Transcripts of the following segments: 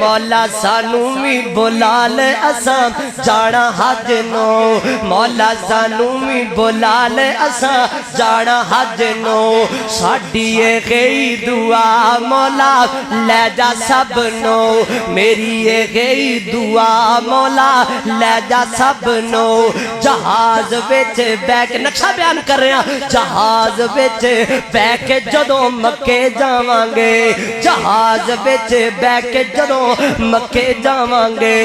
मौला सानू भी बुला ले असा जाना हज नो। मौला सानू भी बुला ले असा जाना हज नो। साडी ये गई दुआ मौला ले जा सब नो। मेरी ये गई दुआ मौला ले जा सब नो। जहाज विच बैठ के नक्शा बयान कर रहा, जहाज विच बैठ के जदों मक्के जावांगे, जहाज विच बैठ के जदों मक्के जावांगे,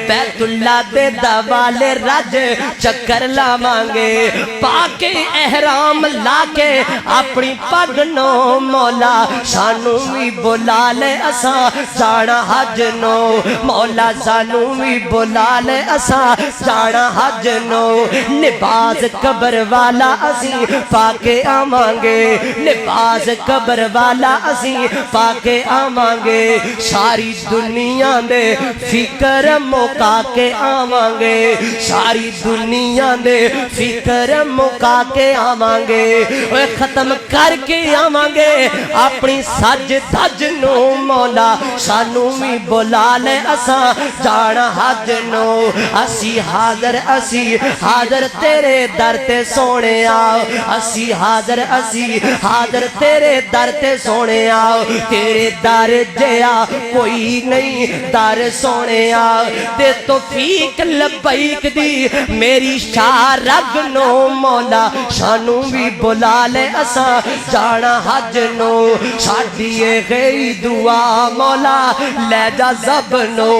बैतुल्ला दे दवाले रज चक्कर लावांगे, पाके एहराम लाके अपनी पग नो। मौला सानू भी बुला ले असा जाना हज नो। मौला सानू भी बुला ले असा जाना हज नो। लिबास कबर वाला असी पाके आवांगे, लिबास कबर वाला असी पाके आवांगे। सारी दुनिया दे फिक्र मुका के आवांगे, सारी दुनिया दे फिक्र मुका के आवांगे। खत्म करके आवांगे अपनी सज धज नो। मौला सानू भी बुला ले असा जाना हज नो। असी हाजर तेरे दर ते सोने आओ। असी हाजर तेरे दर ते सोने आओ। तेरे दर जया कोई नहीं दर सोने ते तो फीक लबैक दी मेरी शाह रग नो। मौला सानू भी बुला ले असा जाना हज नो। साडी ये गई दुआ मौला ले जा सब नो।